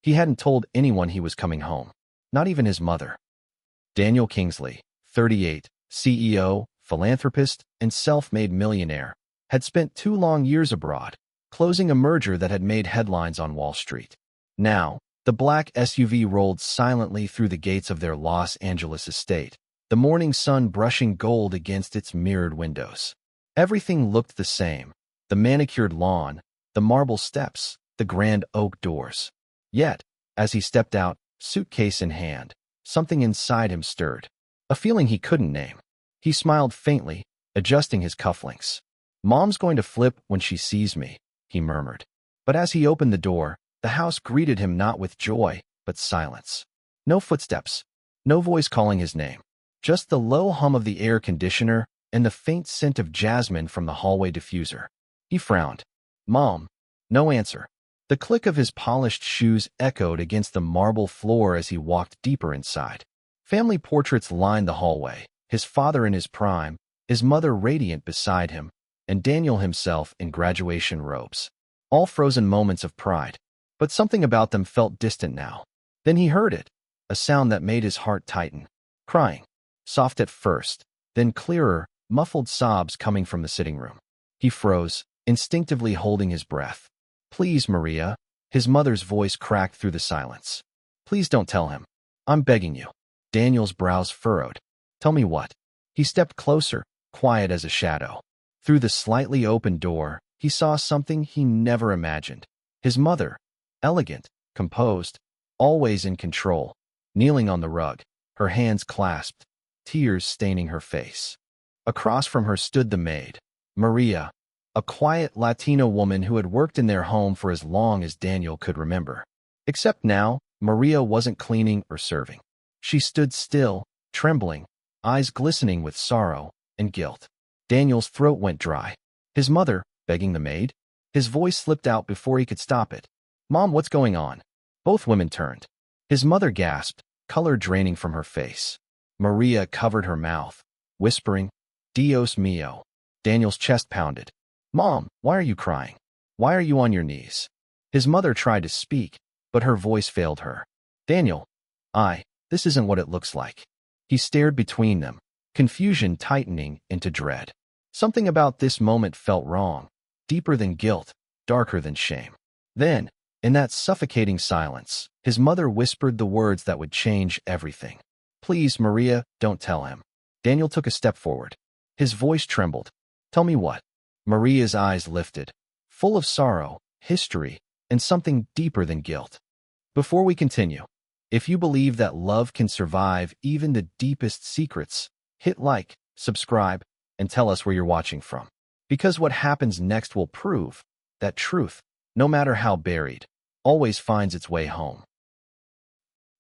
He hadn't told anyone he was coming home, not even his mother. Daniel Kingsley, 38, CEO, philanthropist, and self-made millionaire, had spent 2 long years abroad, closing a merger that had made headlines on Wall Street. Now, the black SUV rolled silently through the gates of their Los Angeles estate, the morning sun brushing gold against its mirrored windows. Everything looked the same: the manicured lawn, the marble steps, the grand oak doors. Yet, as he stepped out, suitcase in hand, something inside him stirred, a feeling he couldn't name. He smiled faintly, adjusting his cufflinks. "Mom's going to flip when she sees me," he murmured. But as he opened the door, the house greeted him not with joy, but silence. No footsteps, no voice calling his name, just the low hum of the air conditioner and the faint scent of jasmine from the hallway diffuser. He frowned. "Mom." No answer. The click of his polished shoes echoed against the marble floor as he walked deeper inside. Family portraits lined the hallway, his father in his prime, his mother radiant beside him, and Daniel himself in graduation robes. All frozen moments of pride. But something about them felt distant now. Then he heard it, a sound that made his heart tighten. Crying. Soft at first, then clearer, muffled sobs coming from the sitting room. He froze, instinctively holding his breath. "Please, Maria." His mother's voice cracked through the silence. "Please don't tell him. I'm begging you." Daniel's brows furrowed. "Tell me what?" He stepped closer, quiet as a shadow. Through the slightly open door, he saw something he never imagined. His mother, elegant, composed, always in control, kneeling on the rug, her hands clasped, tears staining her face. Across from her stood the maid, Maria, a quiet Latina woman who had worked in their home for as long as Daniel could remember. Except now, Maria wasn't cleaning or serving. She stood still, trembling, eyes glistening with sorrow and guilt. Daniel's throat went dry. His mother, begging the maid? His voice slipped out before he could stop it. "Mom, what's going on?" Both women turned. His mother gasped, color draining from her face. Maria covered her mouth, whispering, "Dios mío." Daniel's chest pounded. "Mom, why are you crying? Why are you on your knees?" His mother tried to speak, but her voice failed her. "Daniel, this isn't what it looks like." He stared between them, confusion tightening into dread. Something about this moment felt wrong, deeper than guilt, darker than shame. Then, in that suffocating silence, his mother whispered the words that would change everything. "Please, Maria, don't tell him." Daniel took a step forward. His voice trembled. "Tell me what?" Maria's eyes lifted, full of sorrow, history, and something deeper than guilt. Before we continue, if you believe that love can survive even the deepest secrets, hit like, subscribe, and tell us where you're watching from. Because what happens next will prove that truth, no matter how buried, always finds its way home.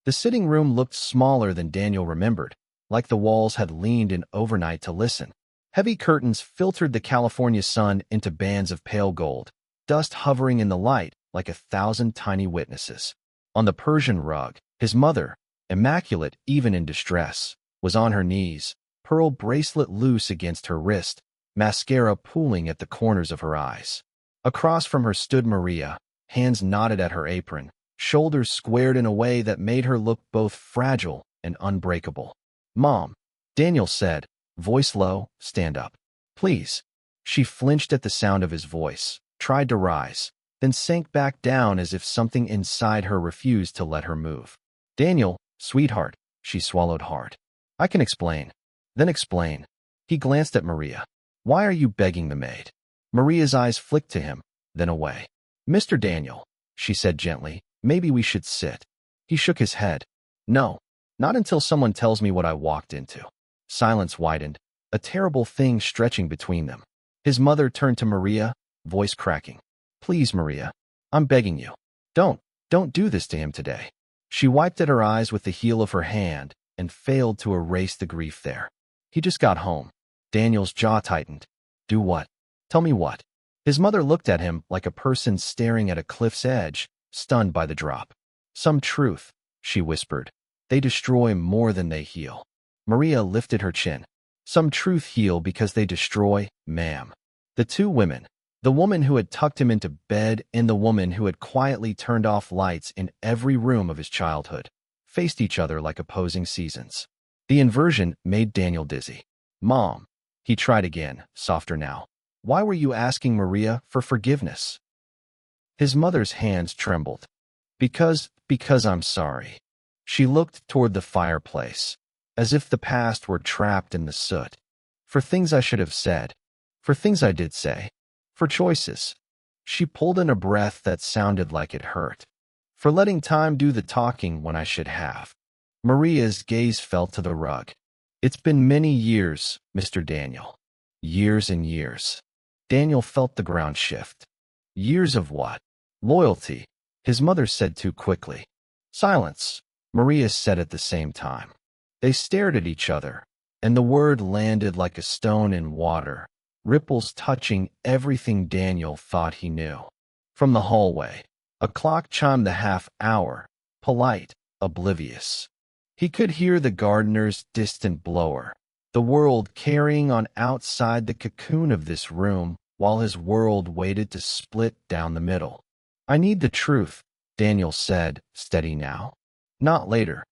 The sitting room looked smaller than Daniel remembered, like the walls had leaned in overnight to listen. Heavy curtains filtered the California sun into bands of pale gold, dust hovering in the light like 1,000 tiny witnesses. On the Persian rug, his mother, immaculate even in distress, was on her knees, pearl bracelet loose against her wrist, mascara pooling at the corners of her eyes. Across from her stood Maria, hands knotted at her apron, shoulders squared in a way that made her look both fragile and unbreakable. "Mom," Daniel said, voice low, "stand up. Please." She flinched at the sound of his voice, tried to rise, then sank back down as if something inside her refused to let her move. "Daniel, sweetheart," she swallowed hard. "I can explain." "Then explain." He glanced at Maria. "Why are you begging the maid?" Maria's eyes flicked to him, then away. "Mr. Daniel," she said gently, "maybe we should sit." He shook his head. "No, not until someone tells me what I walked into." Silence widened, a terrible thing stretching between them. His mother turned to Maria, voice cracking. "Please, Maria, I'm begging you. Don't do this to him today." She wiped at her eyes with the heel of her hand and failed to erase the grief there. "He just got home." Daniel's jaw tightened. "Do what? Tell me what?" His mother looked at him like a person staring at a cliff's edge, stunned by the drop. "Some truth," she whispered. "They destroy more than they heal." Maria lifted her chin. "Some truth heal because they destroy, ma'am." The two women, The woman who had tucked him into bed and the woman who had quietly turned off lights in every room of his childhood faced each other like opposing seasons. The inversion made Daniel dizzy. "Mom," he tried again, softer now. "Why were you asking Maria for forgiveness?" His mother's hands trembled. Because I'm sorry." She looked toward the fireplace, as if the past were trapped in the soot. "For things I should have said. For things I did say. For choices." She pulled in a breath that sounded like it hurt. "For letting time do the talking when I should have." Maria's gaze fell to the rug. "It's been many years, Mr. Daniel. Years and years." Daniel felt the ground shift. Years of what? Loyalty, his mother said too quickly. Silence, Maria said at the same time. They stared at each other, and the word landed like a stone in water, ripples touching everything Daniel thought he knew. From the hallway, a clock chimed the half hour, polite, oblivious. He could hear the gardener's distant blower, the world carrying on outside the cocoon of this room while his world waited to split down the middle. "I need the truth," Daniel said, steady now. "Not later.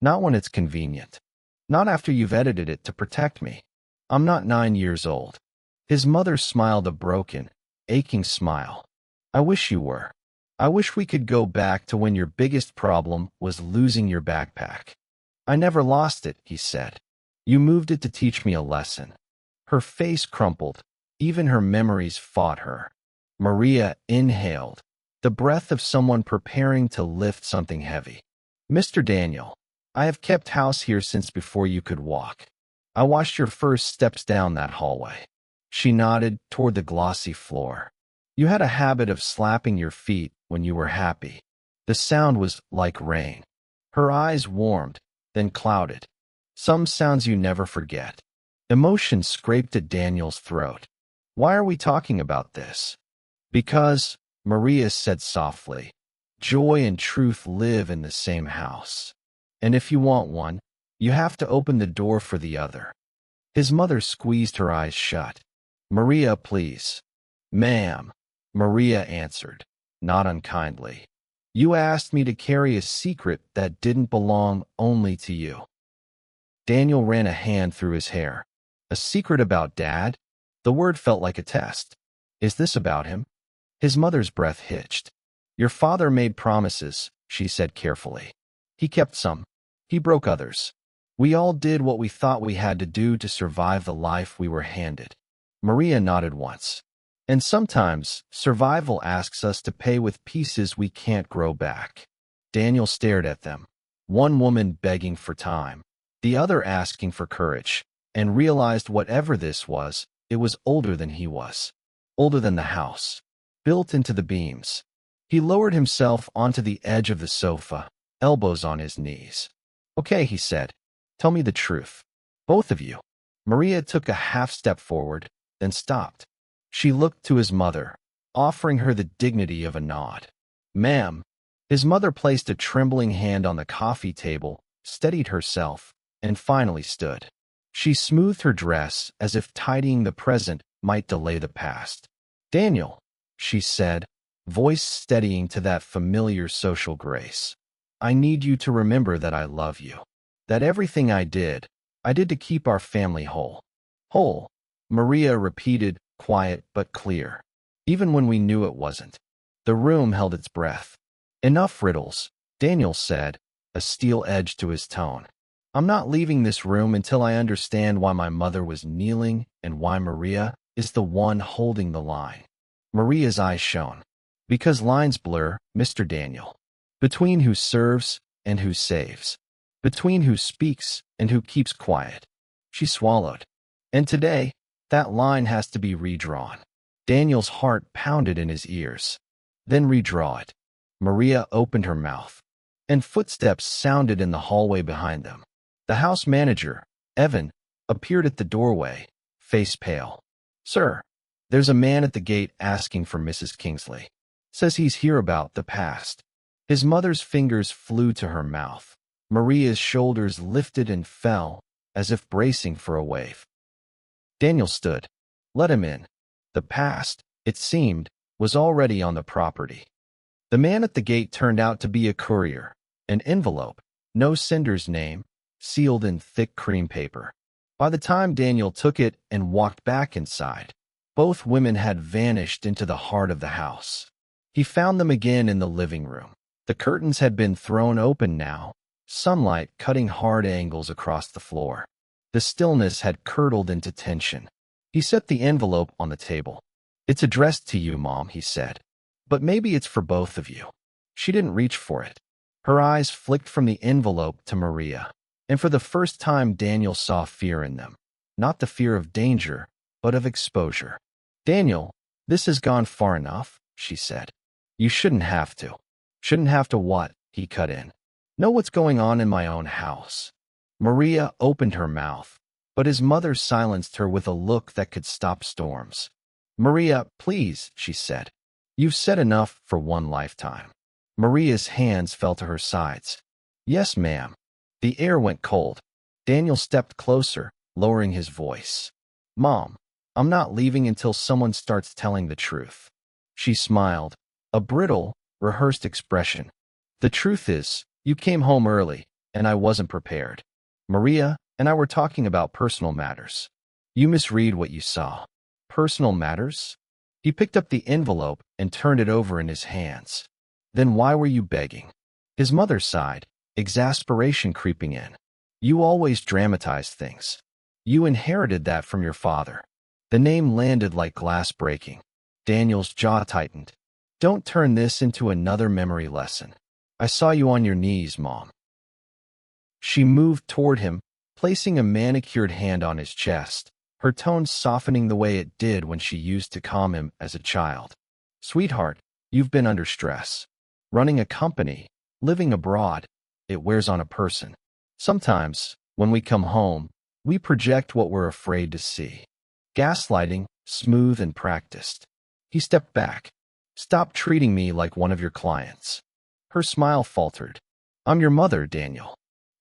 Not when it's convenient. Not after you've edited it to protect me. I'm not 9 years old." His mother smiled a broken, aching smile. "I wish you were. I wish we could go back to when your biggest problem was losing your backpack." "I never lost it," he said. "You moved it to teach me a lesson." Her face crumpled. Even her memories fought her. Maria inhaled, the breath of someone preparing to lift something heavy. "Mr. Daniel, I have kept house here since before you could walk. I watched your first steps down that hallway." She nodded toward the glossy floor. "You had a habit of slapping your feet when you were happy." The sound was like rain. Her eyes warmed, then clouded. "Some sounds you never forget." Emotion scraped at Daniel's throat. "Why are we talking about this?" "Because," Maria said softly, "joy and truth live in the same house. And if you want one, you have to open the door for the other." His mother squeezed her eyes shut. "Maria, please." "Ma'am," Maria answered, not unkindly. "You asked me to carry a secret that didn't belong only to you." Daniel ran a hand through his hair. "A secret about Dad?" The word felt like a test. "Is this about him?" His mother's breath hitched. "Your father made promises," she said carefully. "He kept some. He broke others. We all did what we thought we had to do to survive the life we were handed." Maria nodded once. "And sometimes, survival asks us to pay with pieces we can't grow back." Daniel stared at them. One woman begging for time, the other asking for courage, and realized whatever this was, it was older than he was. Older than the house. Built into the beams. He lowered himself onto the edge of the sofa, elbows on his knees. "Okay," he said. "Tell me the truth. Both of you." Maria took a half step forward, then stopped. She looked to his mother, offering her the dignity of a nod. "Ma'am." His mother placed a trembling hand on the coffee table, steadied herself, and finally stood. She smoothed her dress as if tidying the present might delay the past. "Daniel," she said, voice steadying to that familiar social grace. "I need you to remember that I love you. That everything I did to keep our family whole." "Whole," Maria repeated, quiet but clear. "Even when we knew it wasn't." The room held its breath. "Enough riddles," Daniel said, a steel edge to his tone. "I'm not leaving this room until I understand why my mother was kneeling and why Maria is the one holding the line." Maria's eyes shone. "Because lines blur, Mr. Daniel. Between who serves and who saves. Between who speaks and who keeps quiet." She swallowed. "And today, that line has to be redrawn." Daniel's heart pounded in his ears. "Then redraw it." Maria opened her mouth, and footsteps sounded in the hallway behind them. The house manager, Evan, appeared at the doorway, face pale. "Sir, there's a man at the gate asking for Mrs. Kingsley. Says he's here about the past." His mother's fingers flew to her mouth. Maria's shoulders lifted and fell, as if bracing for a wave. Daniel stood. "Let him in." "The past?" it seemed, was already on the property. The man at the gate turned out to be a courier. An envelope, no sender's name, sealed in thick cream paper. By the time Daniel took it and walked back inside, both women had vanished into the heart of the house. He found them again in the living room. The curtains had been thrown open now, sunlight cutting hard angles across the floor. The stillness had curdled into tension. He set the envelope on the table. "It's addressed to you, Mom," he said. "But maybe it's for both of you." She didn't reach for it. Her eyes flicked from the envelope to Maria, and for the first time Daniel saw fear in them. Not the fear of danger, but of exposure. "Daniel, this has gone far enough," she said. "You shouldn't have to." "Shouldn't have to what?" he cut in. "Know what's going on in my own house." Maria opened her mouth, but his mother silenced her with a look that could stop storms. "Maria, please," she said. "You've said enough for one lifetime." Maria's hands fell to her sides. "Yes, ma'am." The air went cold. Daniel stepped closer, lowering his voice. "Mom, I'm not leaving until someone starts telling the truth." She smiled, a brittle, rehearsed expression. "The truth is, you came home early, and I wasn't prepared. Maria and I were talking about personal matters. You misread what you saw." "Personal matters?" He picked up the envelope and turned it over in his hands. "Then why were you begging?" His mother sighed, exasperation creeping in. "You always dramatize things. You inherited that from your father." The name landed like glass breaking. Daniel's jaw tightened. "Don't turn this into another memory lesson. I saw you on your knees, Mom." She moved toward him, placing a manicured hand on his chest, her tone softening the way it did when she used to calm him as a child. "Sweetheart, you've been under stress. Running a company, living abroad, it wears on a person. Sometimes, when we come home, we project what we're afraid to see." Gaslighting, smooth and practiced. He stepped back. "Stop treating me like one of your clients." Her smile faltered. "I'm your mother, Daniel."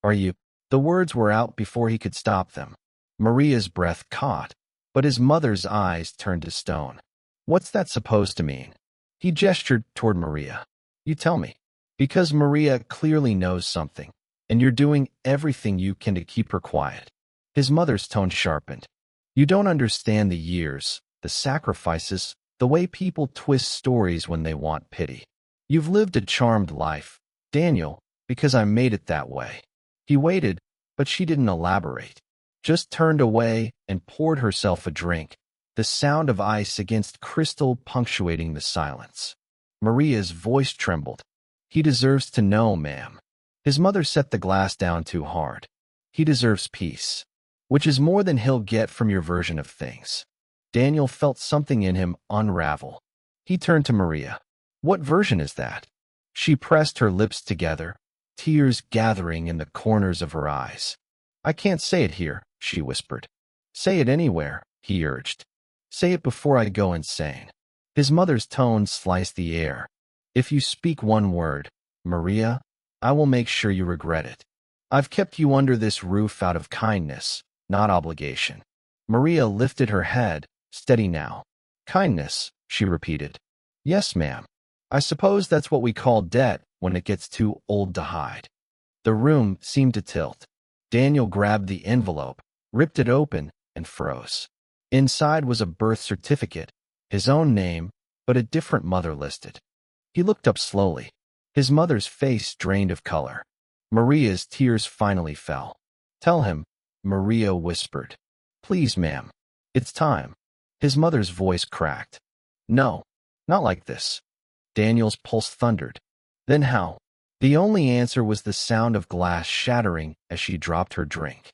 "Are you?" The words were out before he could stop them. Maria's breath caught, but his mother's eyes turned to stone. "What's that supposed to mean?" He gestured toward Maria. "You tell me." "Because Maria clearly knows something, and you're doing everything you can to keep her quiet." His mother's tone sharpened. "You don't understand the years, the sacrifices, the way people twist stories when they want pity. You've lived a charmed life, Daniel, because I made it that way." He waited, but she didn't elaborate. Just turned away and poured herself a drink, the sound of ice against crystal punctuating the silence. Maria's voice trembled. "He deserves to know, ma'am." His mother set the glass down too hard. "He deserves peace, which is more than he'll get from your version of things." Daniel felt something in him unravel. He turned to Maria. "What version is that?" She pressed her lips together, tears gathering in the corners of her eyes. "I can't say it here," she whispered. "Say it anywhere," he urged. "Say it before I go insane." His mother's tone sliced the air. "If you speak one word, Maria, I will make sure you regret it. I've kept you under this roof out of kindness, not obligation." Maria lifted her head, steady now. "Kindness," she repeated. "Yes, ma'am. I suppose that's what we call debt when it gets too old to hide." The room seemed to tilt. Daniel grabbed the envelope, ripped it open, and froze. Inside was a birth certificate, his own name, but a different mother listed. He looked up slowly. His mother's face drained of color. Maria's tears finally fell. "Tell him," Maria whispered. "Please, ma'am. It's time." His mother's voice cracked. "No, not like this." Daniel's pulse thundered. "Then how?" The only answer was the sound of glass shattering as she dropped her drink.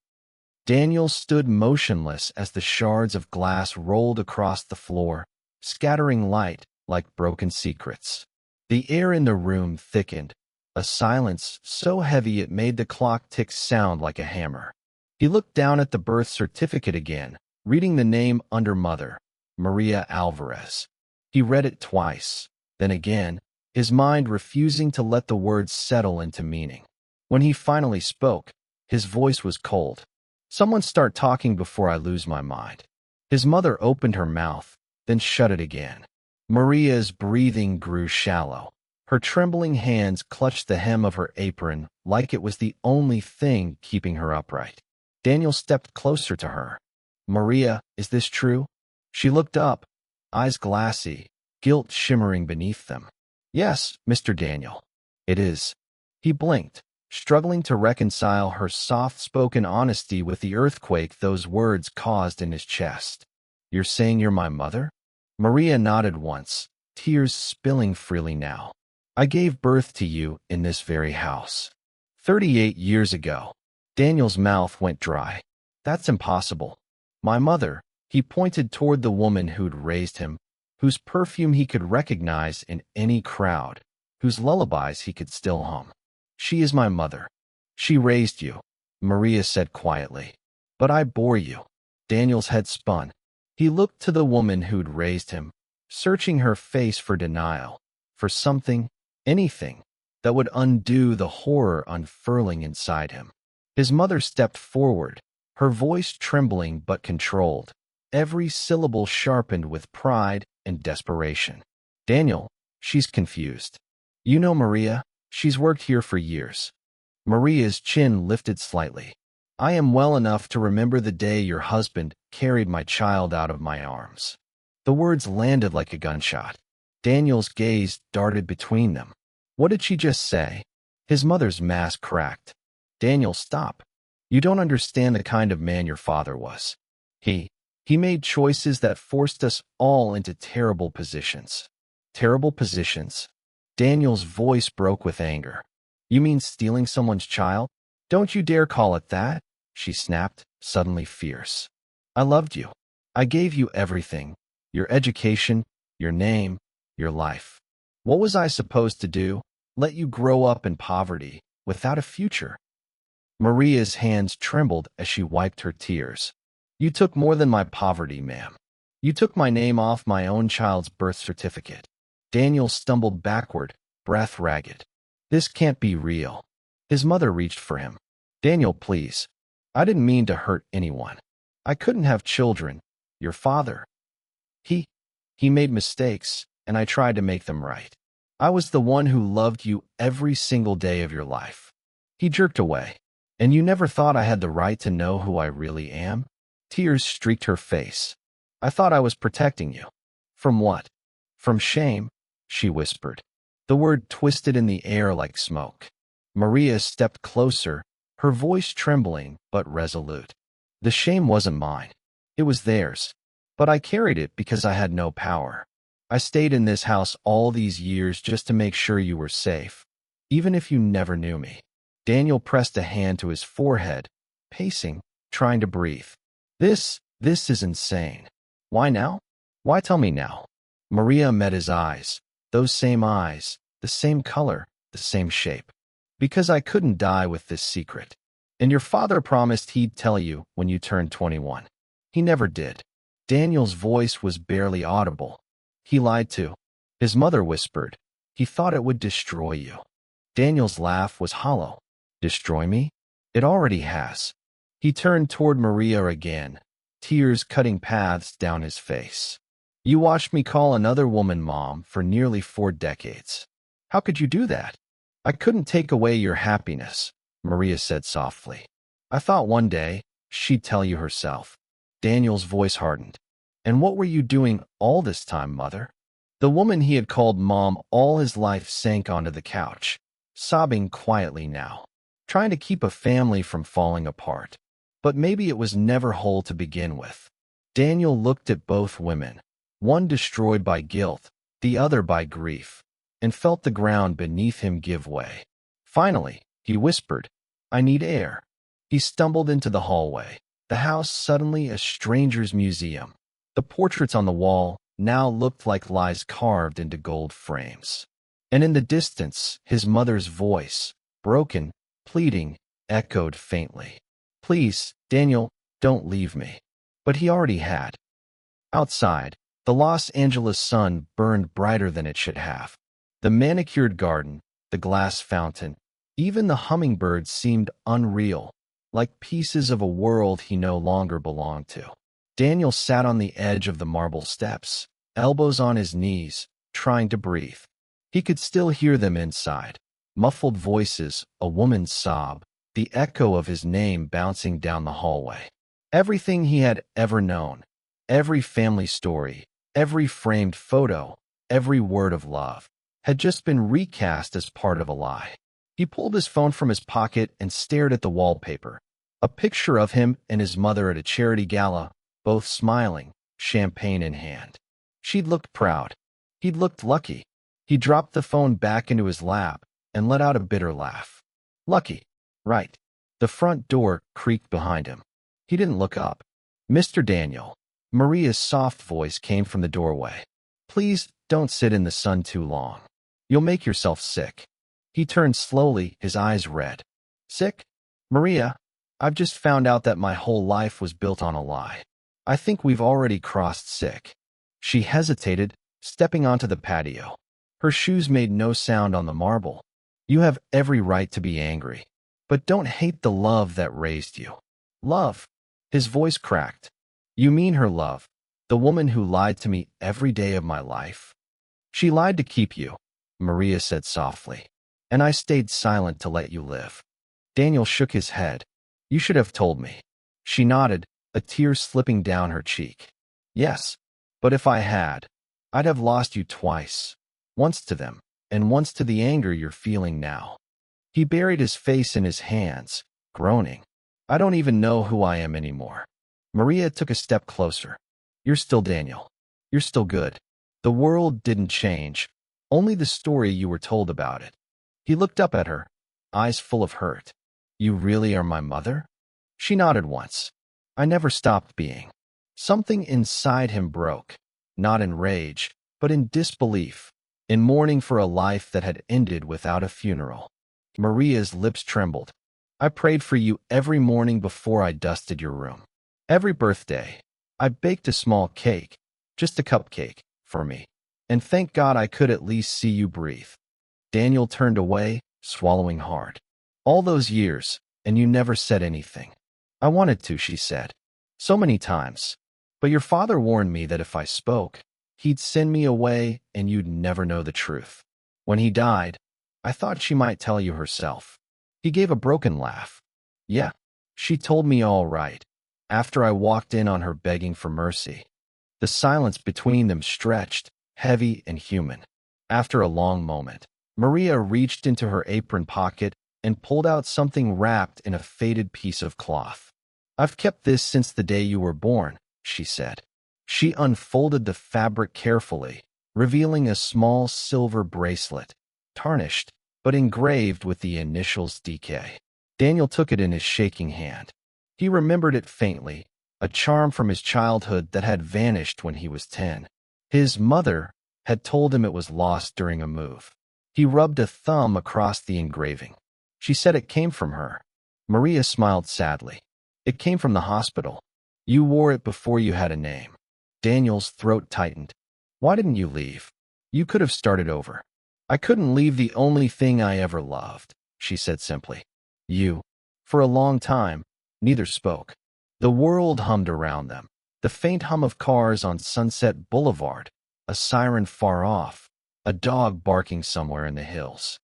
Daniel stood motionless as the shards of glass rolled across the floor, scattering light like broken secrets. The air in the room thickened, a silence so heavy it made the clock tick sound like a hammer. He looked down at the birth certificate again, reading the name under Mother, Maria Alvarez. He read it twice, then again, his mind refusing to let the words settle into meaning. When he finally spoke, his voice was cold. "Someone start talking before I lose my mind." His mother opened her mouth, then shut it again. Maria's breathing grew shallow. Her trembling hands clutched the hem of her apron like it was the only thing keeping her upright. Daniel stepped closer to her. Maria, is this true? She looked up, eyes glassy, guilt shimmering beneath them. Yes, Mr. Daniel. It is. He blinked, struggling to reconcile her soft-spoken honesty with the earthquake those words caused in his chest. You're saying you're my mother? Maria nodded once, tears spilling freely now. I gave birth to you in this very house. 38 years ago. Daniel's mouth went dry. That's impossible. My mother, he pointed toward the woman who'd raised him, whose perfume he could recognize in any crowd, whose lullabies he could still hum. She is my mother. She raised you, Maria said quietly. But I bore you. Daniel's head spun. He looked to the woman who'd raised him, searching her face for denial, for something, anything, that would undo the horror unfurling inside him. His mother stepped forward, her voice trembling but controlled, every syllable sharpened with pride and desperation. Daniel, she's confused. You know Maria, she's worked here for years. Maria's chin lifted slightly. I am well enough to remember the day your husband carried my child out of my arms. The words landed like a gunshot. Daniel's gaze darted between them. What did she just say? His mother's mask cracked. Daniel, stop. You don't understand the kind of man your father was. He made choices that forced us all into terrible positions. Terrible positions? Daniel's voice broke with anger. You mean stealing someone's child? Don't you dare call it that, she snapped, suddenly fierce. I loved you. I gave you everything. Your education, your name, your life. What was I supposed to do? Let you grow up in poverty, without a future? Maria's hands trembled as she wiped her tears. You took more than my poverty, ma'am. You took my name off my own child's birth certificate. Daniel stumbled backward, breath ragged. This can't be real. His mother reached for him. Daniel, please. I didn't mean to hurt anyone. I couldn't have children. Your father. He made mistakes, and I tried to make them right. I was the one who loved you every single day of your life. He jerked away. And you never thought I had the right to know who I really am? Tears streaked her face. I thought I was protecting you. From what? From shame, she whispered. The word twisted in the air like smoke. Maria stepped closer, her voice trembling but resolute. The shame wasn't mine. It was theirs. But I carried it because I had no power. I stayed in this house all these years just to make sure you were safe, even if you never knew me. Daniel pressed a hand to his forehead, pacing, trying to breathe. This is insane. Why now? Why tell me now? Maria met his eyes, those same eyes, the same color, the same shape. Because I couldn't die with this secret. And your father promised he'd tell you when you turned 21. He never did. Daniel's voice was barely audible. He lied too. His mother whispered. He thought it would destroy you. Daniel's laugh was hollow. Destroy me? It already has. He turned toward Maria again, tears cutting paths down his face. You watched me call another woman mom for nearly 4 decades. How could you do that? I couldn't take away your happiness, Maria said softly. I thought one day she'd tell you herself. Daniel's voice hardened. And what were you doing all this time, mother? The woman he had called mom all his life sank onto the couch, sobbing quietly now, trying to keep a family from falling apart. But maybe it was never whole to begin with. Daniel looked at both women, one destroyed by guilt, the other by grief, and felt the ground beneath him give way. Finally, he whispered, I need air. He stumbled into the hallway, the house suddenly a stranger's museum. The portraits on the wall now looked like lies carved into gold frames. And in the distance, his mother's voice, broken, pleading, echoed faintly. Please, Daniel, don't leave me. But he already had. Outside, the Los Angeles sun burned brighter than it should have. The manicured garden, the glass fountain, even the hummingbirds seemed unreal, like pieces of a world he no longer belonged to. Daniel sat on the edge of the marble steps, elbows on his knees, trying to breathe. He could still hear them inside. Muffled voices, a woman's sob, the echo of his name bouncing down the hallway. Everything he had ever known, every family story, every framed photo, every word of love, had just been recast as part of a lie. He pulled his phone from his pocket and stared at the wallpaper. A picture of him and his mother at a charity gala, both smiling, champagne in hand. She'd looked proud. He'd looked lucky. He dropped the phone back into his lap and let out a bitter laugh. Lucky, right. The front door creaked behind him. He didn't look up. Mr. Daniel. Maria's soft voice came from the doorway. Please don't sit in the sun too long. You'll make yourself sick. He turned slowly, his eyes red. Sick? Maria, I've just found out that my whole life was built on a lie. I think we've already crossed sick. She hesitated, stepping onto the patio. Her shoes made no sound on the marble. You have every right to be angry. But don't hate the love that raised you. Love. His voice cracked. You mean her love, the woman who lied to me every day of my life? She lied to keep you, Maria said softly. And I stayed silent to let you live. Daniel shook his head. You should have told me. She nodded, a tear slipping down her cheek. Yes, but if I had, I'd have lost you twice. Once to them, and once to the anger you're feeling now. He buried his face in his hands, groaning. I don't even know who I am anymore. Maria took a step closer. You're still Daniel. You're still good. The world didn't change, only the story you were told about it. He looked up at her, eyes full of hurt. You really are my mother? She nodded once. I never stopped being. Something inside him broke, not in rage, but in disbelief, in mourning for a life that had ended without a funeral. Maria's lips trembled. I prayed for you every morning before I dusted your room. Every birthday, I baked a small cake, just a cupcake, for me. And thank God I could at least see you breathe. Daniel turned away, swallowing hard. All those years, and you never said anything. I wanted to, she said. So many times. But your father warned me that if I spoke, he'd send me away and you'd never know the truth. When he died, I thought she might tell you herself. He gave a broken laugh. Yeah, she told me all right, after I walked in on her begging for mercy. The silence between them stretched, heavy and human. After a long moment, Maria reached into her apron pocket and pulled out something wrapped in a faded piece of cloth. I've kept this since the day you were born, she said. She unfolded the fabric carefully, revealing a small silver bracelet, tarnished, but engraved with the initials DK. Daniel took it in his shaking hand. He remembered it faintly, a charm from his childhood that had vanished when he was 10. His mother had told him it was lost during a move. He rubbed a thumb across the engraving. She said it came from her. Maria smiled sadly. It came from the hospital. You wore it before you had a name. Daniel's throat tightened. Why didn't you leave? You could have started over. I couldn't leave the only thing I ever loved, she said simply. You. For a long time, neither spoke. The world hummed around them, the faint hum of cars on Sunset Boulevard, a siren far off, a dog barking somewhere in the hills.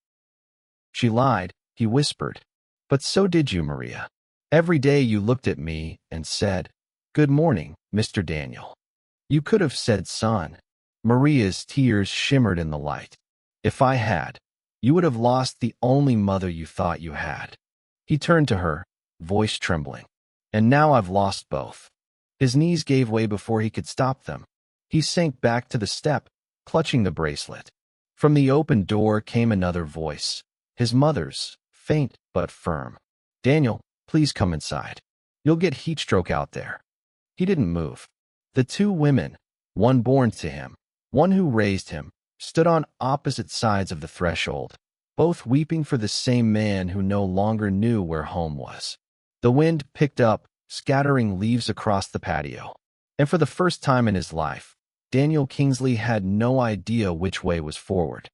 She lied, he whispered. But so did you, Maria. Every day you looked at me and said, Good morning, Mr. Daniel. You could have said son. Maria's tears shimmered in the light. If I had, you would have lost the only mother you thought you had. He turned to her, voice trembling. And now I've lost both. His knees gave way before he could stop them. He sank back to the step, clutching the bracelet. From the open door came another voice, his mother's, faint but firm. Daniel, please come inside. You'll get heat stroke out there. He didn't move. The two women, one born to him, one who raised him, stood on opposite sides of the threshold, both weeping for the same man who no longer knew where home was. The wind picked up, scattering leaves across the patio. And for the first time in his life, Daniel Kingsley had no idea which way was forward.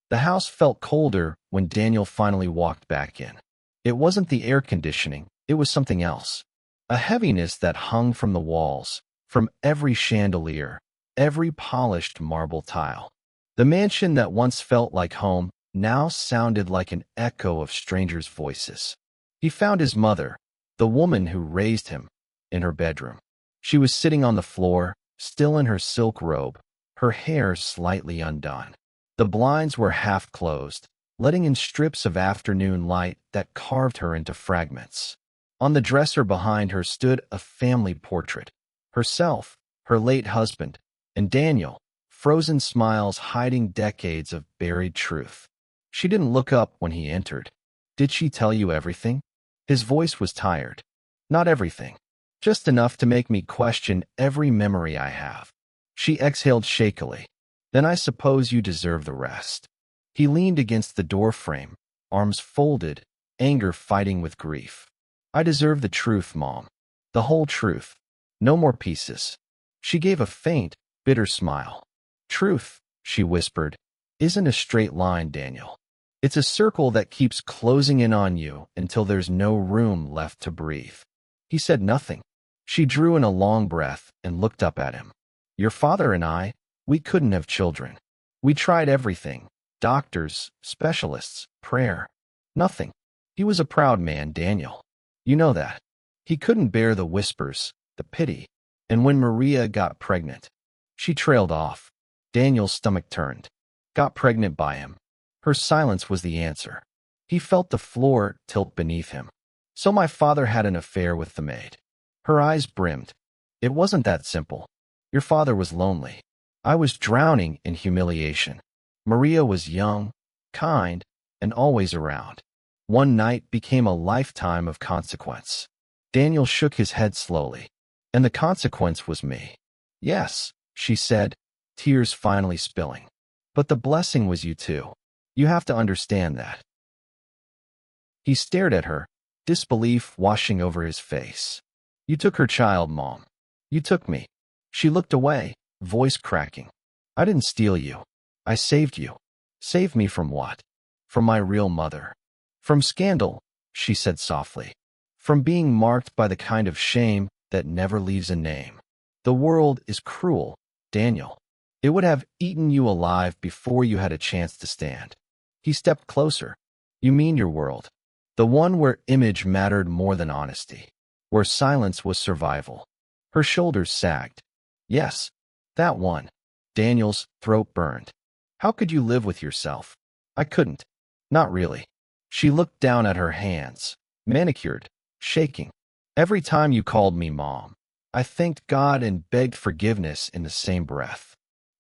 The house felt colder when Daniel finally walked back in. It wasn't the air conditioning, it was something else. A heaviness that hung from the walls, from every chandelier, every polished marble tile. The mansion that once felt like home now sounded like an echo of strangers' voices. He found his mother, the woman who raised him, in her bedroom. She was sitting on the floor, still in her silk robe, her hair slightly undone. The blinds were half closed, letting in strips of afternoon light that carved her into fragments. On the dresser behind her stood a family portrait. Herself, her late husband, and Daniel, frozen smiles hiding decades of buried truth. She didn't look up when he entered. Did she tell you everything? His voice was tired. Not everything. Just enough to make me question every memory I have. She exhaled shakily. Then I suppose you deserve the rest. He leaned against the doorframe, arms folded, anger fighting with grief. I deserve the truth, Mom. The whole truth. No more pieces. She gave a faint, bitter smile. Truth, she whispered, isn't a straight line, Daniel. It's a circle that keeps closing in on you until there's no room left to breathe. He said nothing. She drew in a long breath and looked up at him. Your father and I, we couldn't have children. We tried everything. Doctors, specialists, prayer. Nothing. He was a proud man, Daniel. You know that. He couldn't bear the whispers, the pity. And when Maria got pregnant, she trailed off. Daniel's stomach turned. Got pregnant by him. Her silence was the answer. He felt the floor tilt beneath him. So my father had an affair with the maid. Her eyes brimmed. It wasn't that simple. Your father was lonely. I was drowning in humiliation. Maria was young, kind, and always around. One night became a lifetime of consequence. Daniel shook his head slowly. And the consequence was me. Yes, she said, tears finally spilling. But the blessing was you too. You have to understand that. He stared at her, disbelief washing over his face. You took her child, Mom. You took me. She looked away, voice cracking. I didn't steal you. I saved you. Saved me from what? From my real mother. From scandal, she said softly. From being marked by the kind of shame that never leaves a name. The world is cruel, Daniel. It would have eaten you alive before you had a chance to stand. He stepped closer. You mean your world. The one where image mattered more than honesty. Where silence was survival. Her shoulders sagged. Yes, that one. Daniel's throat burned. How could you live with yourself? I couldn't. Not really. She looked down at her hands, manicured, shaking. Every time you called me Mom, I thanked God and begged forgiveness in the same breath.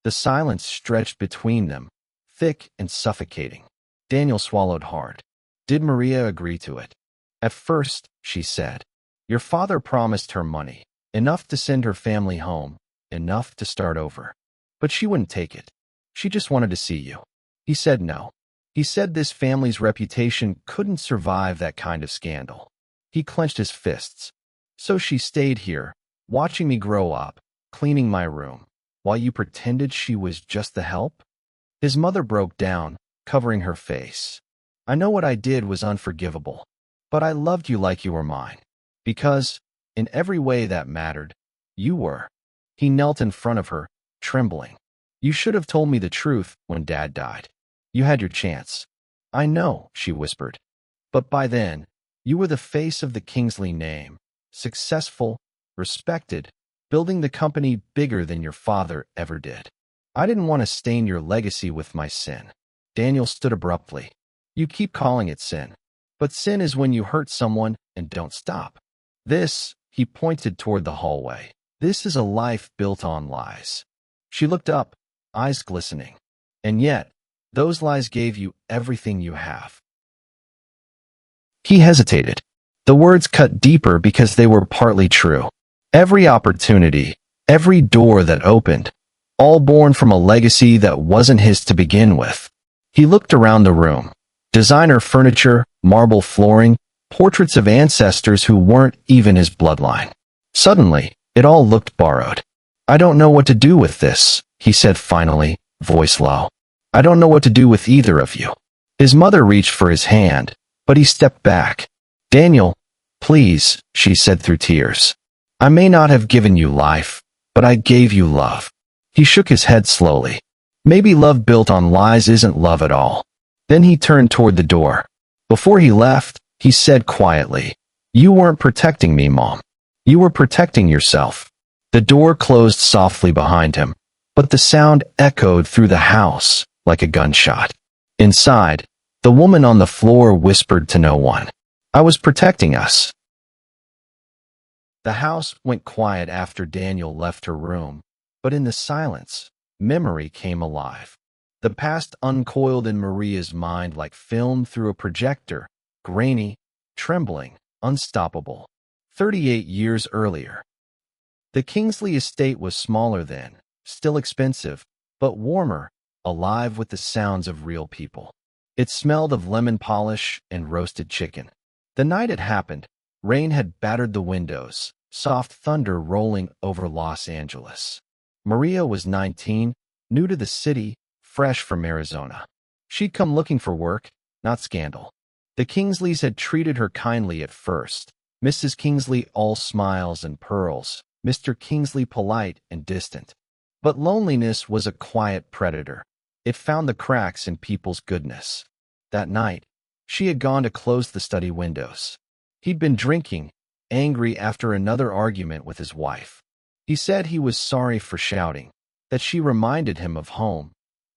The silence stretched between them, thick and suffocating. Daniel swallowed hard. Did Maria agree to it? At first, she said. Your father promised her money, enough to send her family home, enough to start over. But she wouldn't take it. She just wanted to see you. He said no. He said this family's reputation couldn't survive that kind of scandal. He clenched his fists. So she stayed here, watching me grow up, cleaning my room, while you pretended she was just the help? His mother broke down, covering her face. I know what I did was unforgivable, but I loved you like you were mine. Because, in every way that mattered, you were. He knelt in front of her, trembling. You should have told me the truth when Dad died. You had your chance. I know, she whispered. But by then, you were the face of the Kingsley name, successful, respected, building the company bigger than your father ever did. I didn't want to stain your legacy with my sin. Daniel stood abruptly. You keep calling it sin. But sin is when you hurt someone and don't stop. This, he pointed toward the hallway. This is a life built on lies. She looked up, eyes glistening. And yet, those lies gave you everything you have. He hesitated. The words cut deeper because they were partly true. Every opportunity, every door that opened, all born from a legacy that wasn't his to begin with. He looked around the room. Designer furniture, marble flooring, portraits of ancestors who weren't even his bloodline. Suddenly, it all looked borrowed. I don't know what to do with this, he said finally, voice low. I don't know what to do with either of you. His mother reached for his hand, but he stepped back. Daniel, please, she said through tears. I may not have given you life, but I gave you love. He shook his head slowly. Maybe love built on lies isn't love at all. Then he turned toward the door. Before he left, he said quietly, "You weren't protecting me, Mom. You were protecting yourself." The door closed softly behind him, but the sound echoed through the house like a gunshot. Inside, the woman on the floor whispered to no one, "I was protecting us." The house went quiet after Daniel left her room, but in the silence, memory came alive. The past uncoiled in Maria's mind like film through a projector, grainy, trembling, unstoppable. 38 years earlier. The Kingsley estate was smaller then, still expensive, but warmer, alive with the sounds of real people. It smelled of lemon polish and roasted chicken. The night it happened, rain had battered the windows, soft thunder rolling over Los Angeles. Maria was 19, new to the city, fresh from Arizona. She'd come looking for work, not scandal. The Kingsleys had treated her kindly at first. Mrs. Kingsley all smiles and pearls, Mr. Kingsley polite and distant. But loneliness was a quiet predator. It found the cracks in people's goodness. That night, she had gone to close the study windows. He'd been drinking, angry after another argument with his wife. He said he was sorry for shouting, that she reminded him of home,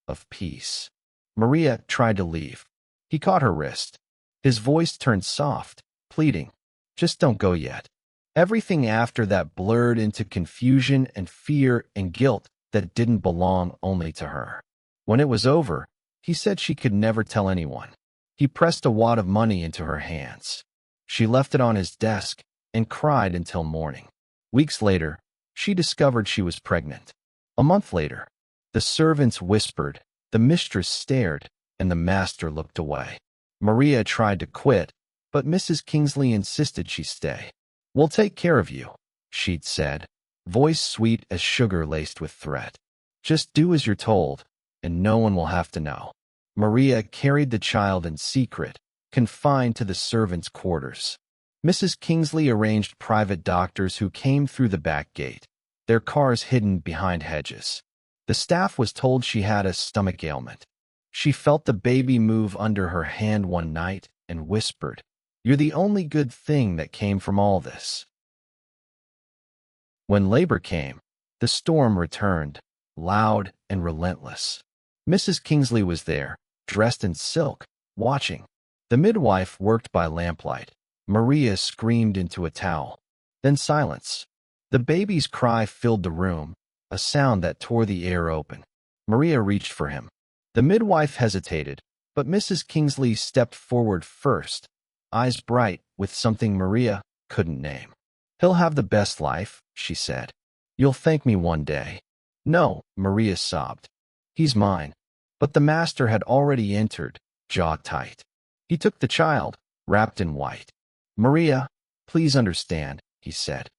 of peace. Maria tried to leave. He caught her wrist. His voice turned soft, pleading, "Just don't go yet." Everything after that blurred into confusion and fear and guilt that didn't belong only to her. When it was over, he said she could never tell anyone. He pressed a wad of money into her hands. She left it on his desk and cried until morning. Weeks later, she discovered she was pregnant. A month later, the servants whispered, the mistress stared, and the master looked away. Maria tried to quit, but Mrs. Kingsley insisted she stay. "We'll take care of you," she'd said, voice sweet as sugar laced with threat. "Just do as you're told, and no one will have to know." Maria carried the child in secret, confined to the servants' quarters. Mrs. Kingsley arranged private doctors who came through the back gate, their cars hidden behind hedges. The staff was told she had a stomach ailment. She felt the baby move under her hand one night and whispered, "You're the only good thing that came from all this." When labor came, the storm returned, loud and relentless. Mrs. Kingsley was there, dressed in silk, watching. The midwife worked by lamplight. Maria screamed into a towel. Then silence. The baby's cry filled the room, a sound that tore the air open. Maria reached for him. The midwife hesitated, but Mrs. Kingsley stepped forward first, eyes bright with something Maria couldn't name. "He'll have the best life," she said. "You'll thank me one day." "No," Maria sobbed. "He's mine." But the master had already entered, jaw tight. He took the child, wrapped in white. "Maria, please understand," he said.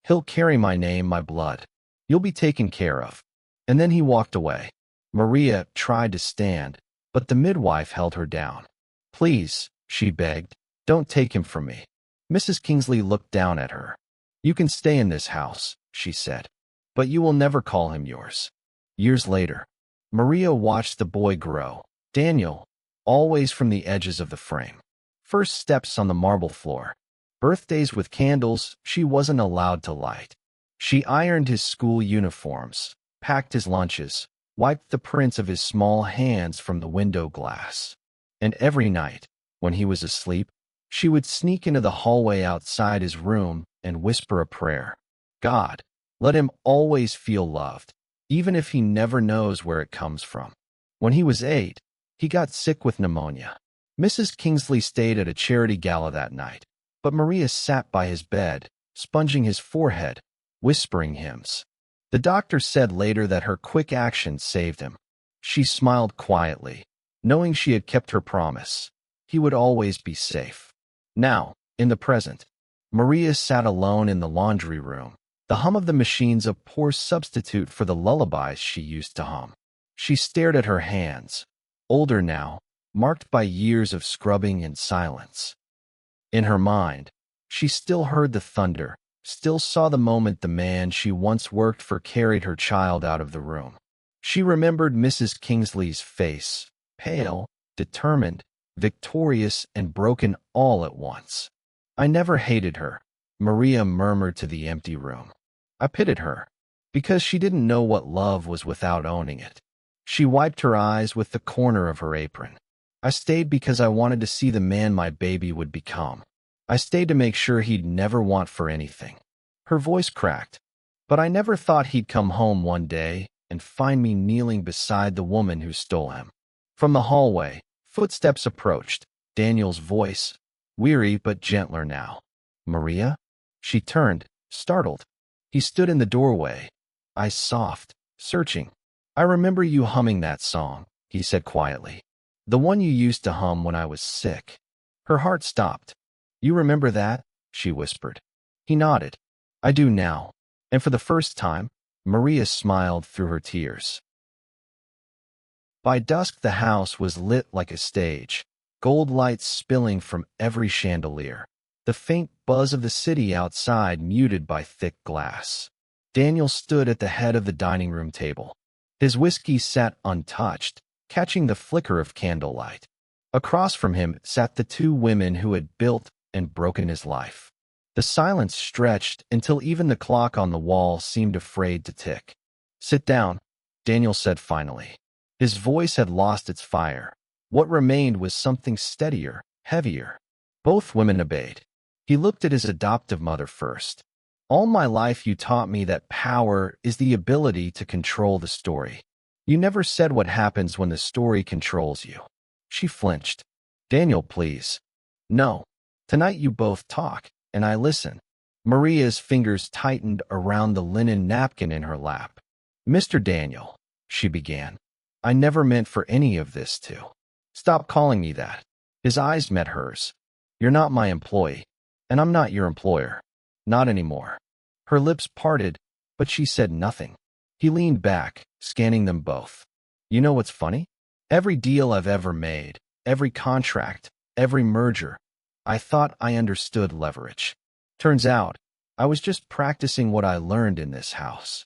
"He'll carry my name, my blood. You'll be taken care of." And then he walked away. Maria tried to stand, but the midwife held her down. "Please," she begged, "don't take him from me." Mrs. Kingsley looked down at her. "You can stay in this house," she said, "but you will never call him yours." Years later, Maria watched the boy grow. Daniel, always from the edges of the frame. First steps on the marble floor. Birthdays with candles she wasn't allowed to light. She ironed his school uniforms, packed his lunches, wiped the prints of his small hands from the window glass. And every night, when he was asleep, she would sneak into the hallway outside his room and whisper a prayer. "God, let him always feel loved, even if he never knows where it comes from." When he was 8, he got sick with pneumonia. Mrs. Kingsley stayed at a charity gala that night, but Maria sat by his bed, sponging his forehead, whispering hymns. The doctor said later that her quick action saved him. She smiled quietly, knowing she had kept her promise. He would always be safe. Now, in the present, Maria sat alone in the laundry room, the hum of the machines a poor substitute for the lullabies she used to hum. She stared at her hands, older now, marked by years of scrubbing and silence. In her mind, she still heard the thunder, still saw the moment the man she once worked for carried her child out of the room. She remembered Mrs. Kingsley's face, pale, determined, victorious, and broken all at once. I never hated her, Maria murmured to the empty room. I pitied her, because she didn't know what love was without owning it. She wiped her eyes with the corner of her apron. I stayed because I wanted to see the man my baby would become. I stayed to make sure he'd never want for anything. Her voice cracked, but I never thought he'd come home one day and find me kneeling beside the woman who stole him. From the hallway, footsteps approached, Daniel's voice, weary but gentler now. Maria? She turned, startled. He stood in the doorway, eyes soft, searching. I remember you humming that song, he said quietly. The one you used to hum when I was sick. Her heart stopped. You remember that? She whispered. He nodded. I do now. And for the first time, Maria smiled through her tears. By dusk the house was lit like a stage, gold lights spilling from every chandelier, the faint buzz of the city outside muted by thick glass. Daniel stood at the head of the dining room table. His whiskey sat untouched, catching the flicker of candlelight. Across from him sat the two women who had built and broken his life. The silence stretched until even the clock on the wall seemed afraid to tick. Sit down, Daniel said finally. His voice had lost its fire. What remained was something steadier, heavier. Both women obeyed. He looked at his adoptive mother first. All my life you taught me that power is the ability to control the story. You never said what happens when the story controls you. She flinched. Daniel, please. No. Tonight you both talk, and I listen. Maria's fingers tightened around the linen napkin in her lap. Mr. Daniel, she began. I never meant for any of this to. Stop calling me that. His eyes met hers. You're not my employee, and I'm not your employer. Not anymore. Her lips parted, but she said nothing. He leaned back, scanning them both. You know what's funny? Every deal I've ever made, every contract, every merger, I thought I understood leverage. Turns out, I was just practicing what I learned in this house.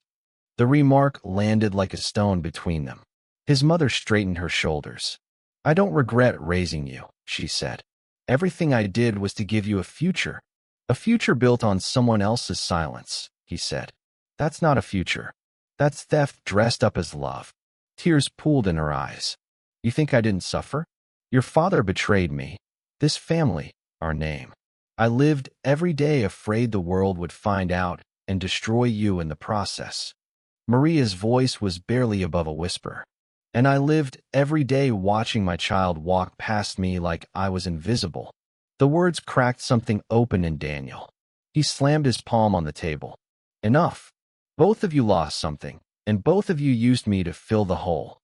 The remark landed like a stone between them. His mother straightened her shoulders. I don't regret raising you, she said. Everything I did was to give you a future built on someone else's silence, he said. That's not a future. That's theft dressed up as love. Tears pooled in her eyes. You think I didn't suffer? Your father betrayed me. This family, our name. I lived every day afraid the world would find out and destroy you in the process. Maria's voice was barely above a whisper. And I lived every day watching my child walk past me like I was invisible. The words cracked something open in Daniel. He slammed his palm on the table. Enough. Both of you lost something, and both of you used me to fill the hole.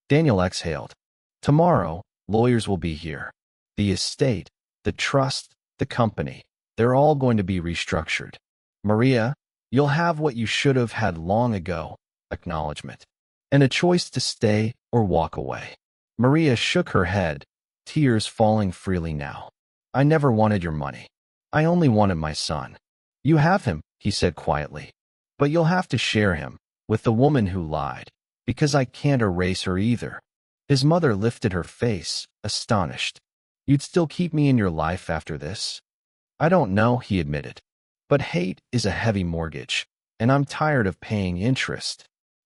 Daniel exhaled. Tomorrow, lawyers will be here. The estate, the trust, the company, they're all going to be restructured. Maria, you'll have what you should have had long ago, acknowledgement, and a choice to stay or walk away. Maria shook her head, tears falling freely now. I never wanted your money. I only wanted my son. You have him, he said quietly, but you'll have to share him with the woman who lied, because I can't erase her either. His mother lifted her face, astonished. You'd still keep me in your life after this? I don't know, he admitted, but hate is a heavy mortgage, and I'm tired of paying interest.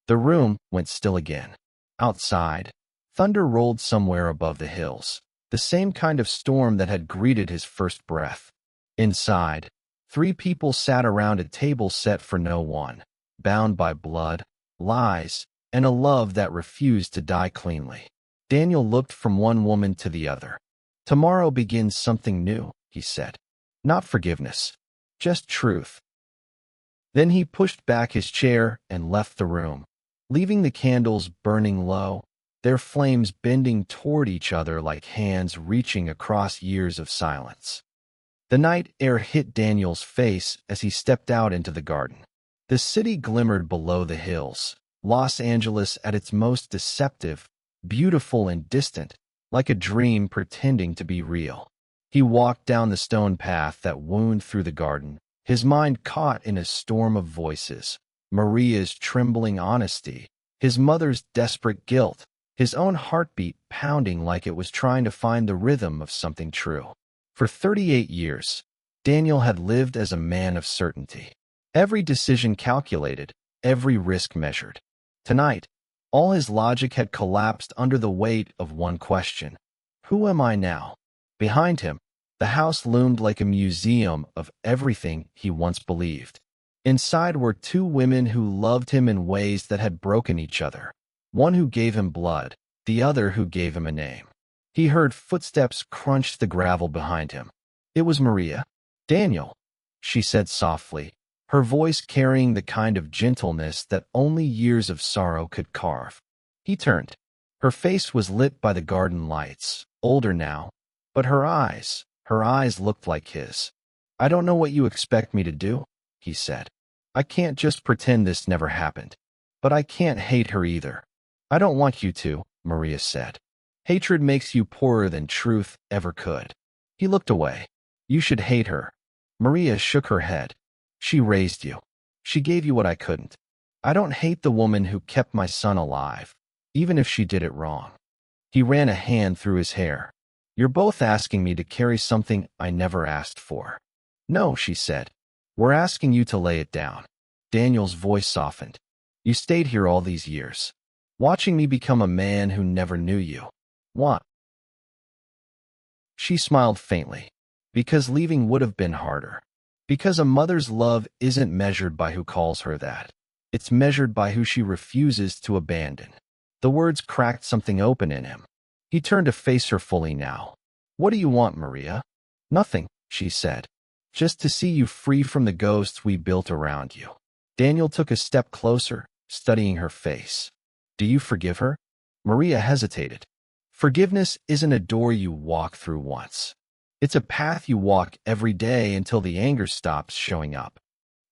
The room went still again. Outside, thunder rolled somewhere above the hills, the same kind of storm that had greeted his first breath. Inside, 3 people sat around a table set for no one, bound by blood, lies, and a love that refused to die cleanly. Daniel looked from one woman to the other. Tomorrow begins something new, he said. Not forgiveness, just truth. Then he pushed back his chair and left the room, leaving the candles burning low, their flames bending toward each other like hands reaching across years of silence. The night air hit Daniel's face as he stepped out into the garden. The city glimmered below the hills, Los Angeles at its most deceptive, beautiful and distant, like a dream pretending to be real. He walked down the stone path that wound through the garden, his mind caught in a storm of voices, Maria's trembling honesty, his mother's desperate guilt, his own heartbeat pounding like it was trying to find the rhythm of something true. For 38 years, Daniel had lived as a man of certainty. Every decision calculated, every risk measured. Tonight, all his logic had collapsed under the weight of one question. Who am I now? Behind him, the house loomed like a museum of everything he once believed. Inside were two women who loved him in ways that had broken each other. One who gave him blood, the other who gave him a name. He heard footsteps crunch the gravel behind him. It was Maria. "Daniel," she said softly, her voice carrying the kind of gentleness that only years of sorrow could carve. He turned. Her face was lit by the garden lights, older now, but her eyes looked like his. "I don't know what you expect me to do," he said. "I can't just pretend this never happened. But I can't hate her either." "I don't want you to," Maria said. "Hatred makes you poorer than truth ever could." He looked away. "You should hate her." Maria shook her head. "She raised you. She gave you what I couldn't. I don't hate the woman who kept my son alive, even if she did it wrong." He ran a hand through his hair. "You're both asking me to carry something I never asked for." "No," she said. "We're asking you to lay it down." Daniel's voice softened. "You stayed here all these years, watching me become a man who never knew you. What?" She smiled faintly. "Because leaving would have been harder. Because a mother's love isn't measured by who calls her that. It's measured by who she refuses to abandon." The words cracked something open in him. He turned to face her fully now. "What do you want, Maria?" "Nothing," she said. "Just to see you free from the ghosts we built around you." Daniel took a step closer, studying her face. "Do you forgive her?" Maria hesitated. "Forgiveness isn't a door you walk through once. It's a path you walk every day until the anger stops showing up."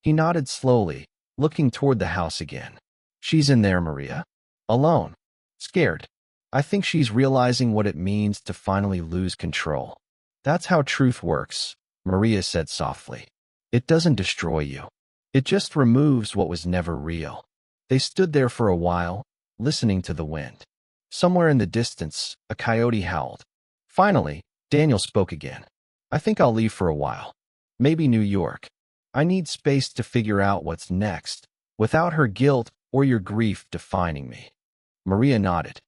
He nodded slowly, looking toward the house again. "She's in there, Maria. Alone. Scared. I think she's realizing what it means to finally lose control." "That's how truth works," Maria said softly. "It doesn't destroy you. It just removes what was never real." They stood there for a while, listening to the wind. Somewhere in the distance, a coyote howled. Finally, Daniel spoke again. "I think I'll leave for a while. Maybe New York. I need space to figure out what's next, without her guilt or your grief defining me." Maria nodded.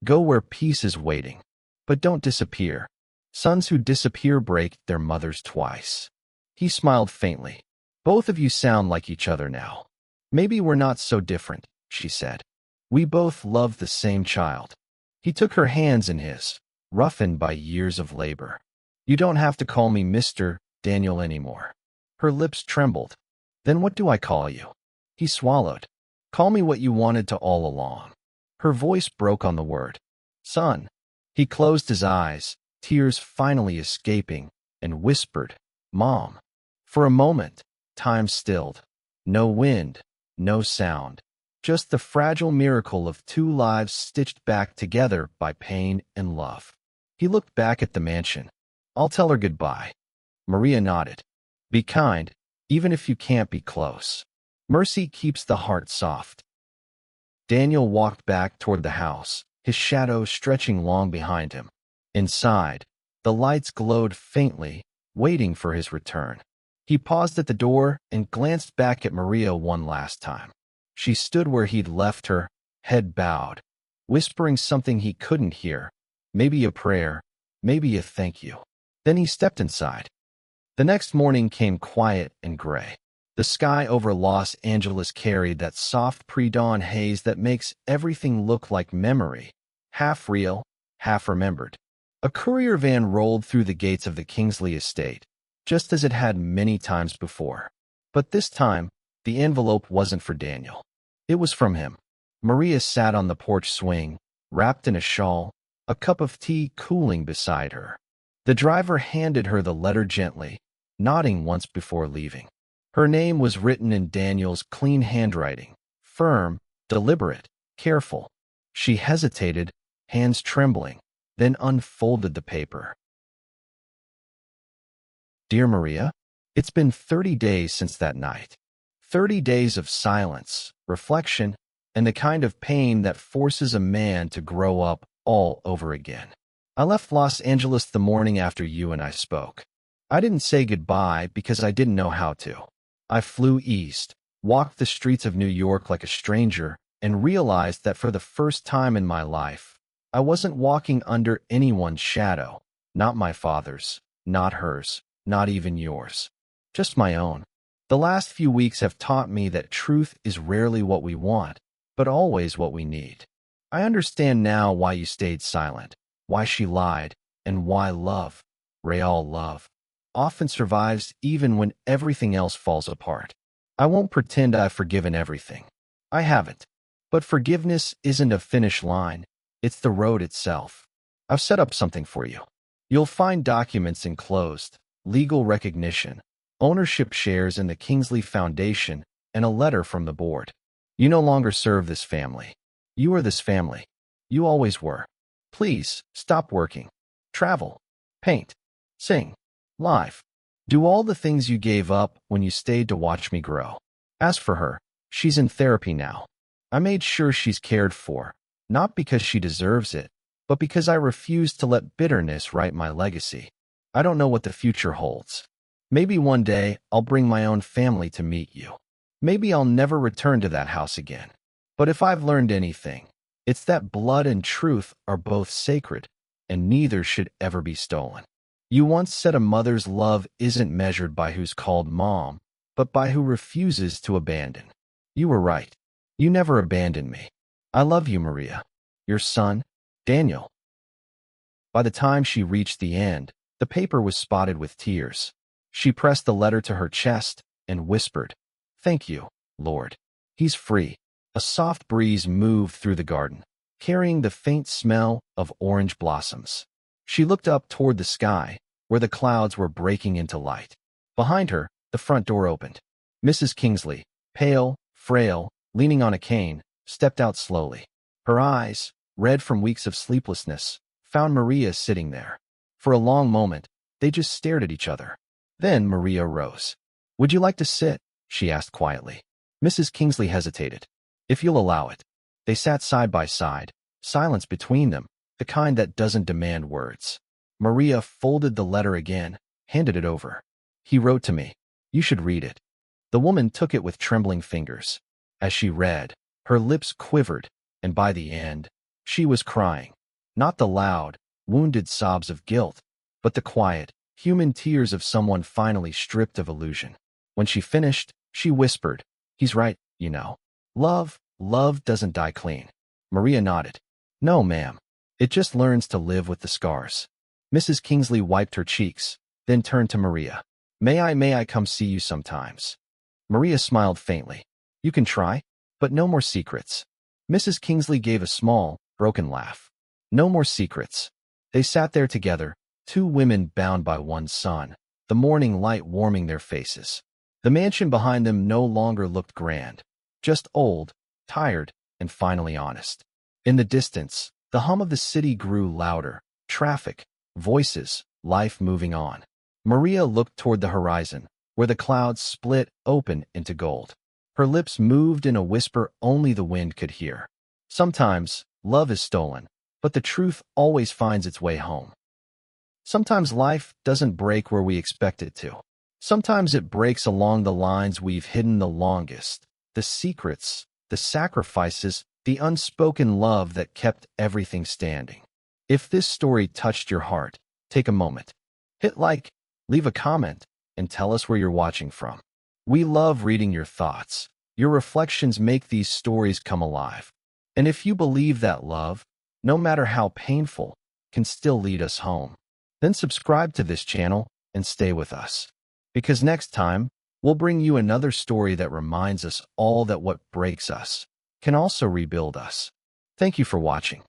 "Go where peace is waiting. But don't disappear. Sons who disappear break their mothers twice." He smiled faintly. "Both of you sound like each other now. Maybe we're not so different," she said. "We both love the same child." He took her hands in his, roughened by years of labor. "You don't have to call me Mr. Daniel anymore." Her lips trembled. "Then what do I call you?" He swallowed. "Call me what you wanted to all along." Her voice broke on the word. "Son." He closed his eyes, tears finally escaping, and whispered, "Mom." For a moment, time stilled. No wind, no sound. Just the fragile miracle of two lives stitched back together by pain and love. He looked back at the mansion. "I'll tell her goodbye." Maria nodded. "Be kind, even if you can't be close. Mercy keeps the heart soft." Daniel walked back toward the house, his shadow stretching long behind him. Inside, the lights glowed faintly, waiting for his return. He paused at the door and glanced back at Maria one last time. She stood where he'd left her, head bowed, whispering something he couldn't hear, maybe a prayer, maybe a thank you. Then he stepped inside. The next morning came quiet and gray. The sky over Los Angeles carried that soft pre-dawn haze that makes everything look like memory, half real, half remembered. A courier van rolled through the gates of the Kingsley estate, just as it had many times before. But this time, the envelope wasn't for Daniel. It was from him. Maria sat on the porch swing, wrapped in a shawl, a cup of tea cooling beside her. The driver handed her the letter gently, nodding once before leaving. Her name was written in Daniel's clean handwriting, firm, deliberate, careful. She hesitated, hands trembling, then unfolded the paper. "Dear Maria, it's been 30 days since that night. 30 days of silence, reflection, and the kind of pain that forces a man to grow up all over again. I left Los Angeles the morning after you and I spoke. I didn't say goodbye because I didn't know how to. I flew east, walked the streets of New York like a stranger, and realized that for the first time in my life, I wasn't walking under anyone's shadow, not my father's, not hers, not even yours, just my own. The last few weeks have taught me that truth is rarely what we want, but always what we need. I understand now why you stayed silent, why she lied, and why love, real love, often survives even when everything else falls apart. I won't pretend I've forgiven everything. I haven't. But forgiveness isn't a finish line, it's the road itself. I've set up something for you. You'll find documents enclosed, legal recognition, ownership shares in the Kingsley Foundation, and a letter from the board. You no longer serve this family. You are this family. You always were. Please, stop working. Travel. Paint. Sing. Live. Do all the things you gave up when you stayed to watch me grow. As for her, she's in therapy now. I made sure she's cared for, not because she deserves it, but because I refuse to let bitterness write my legacy. I don't know what the future holds. Maybe one day I'll bring my own family to meet you. Maybe I'll never return to that house again. But if I've learned anything, it's that blood and truth are both sacred, and neither should ever be stolen. You once said a mother's love isn't measured by who's called mom, but by who refuses to abandon. You were right. You never abandoned me. I love you, Maria. Your son, Daniel. By the time she reached the end, the paper was spotted with tears. She pressed the letter to her chest and whispered, "Thank you, Lord. He's free." A soft breeze moved through the garden, carrying the faint smell of orange blossoms. She looked up toward the sky, where the clouds were breaking into light. Behind her, the front door opened. Mrs. Kingsley, pale, frail, leaning on a cane, stepped out slowly. Her eyes, red from weeks of sleeplessness, found Maria sitting there. For a long moment, they just stared at each other. Then Maria rose. "Would you like to sit?" she asked quietly. Mrs. Kingsley hesitated. "If you'll allow it." They sat side by side, silence between them, the kind that doesn't demand words. Maria folded the letter again, handed it over. "He wrote to me. You should read it." The woman took it with trembling fingers. As she read, her lips quivered, and by the end, she was crying. Not the loud, wounded sobs of guilt, but the quiet, human tears of someone finally stripped of illusion. When she finished, she whispered, "He's right, you know. Love doesn't die clean." Maria nodded. "No, ma'am. It just learns to live with the scars." Mrs. Kingsley wiped her cheeks, then turned to Maria. May I come see you sometimes?" Maria smiled faintly. "You can try, but no more secrets." Mrs. Kingsley gave a small, broken laugh. No more secrets. They sat there together, two women bound by one son, the morning light warming their faces. The mansion behind them no longer looked grand, just old, tired, and finally honest. In the distance, the hum of the city grew louder, traffic, voices, life moving on. Maria looked toward the horizon, where the clouds split open into gold. Her lips moved in a whisper only the wind could hear. Sometimes, love is stolen, but the truth always finds its way home. Sometimes life doesn't break where we expect it to. Sometimes it breaks along the lines we've hidden the longest, the secrets, the sacrifices, the unspoken love that kept everything standing. If this story touched your heart, take a moment. Hit like, leave a comment, and tell us where you're watching from. We love reading your thoughts. Your reflections make these stories come alive. And if you believe that love, no matter how painful, can still lead us home, then subscribe to this channel and stay with us. Because next time, we'll bring you another story that reminds us all that what breaks us can also rebuild us. Thank you for watching.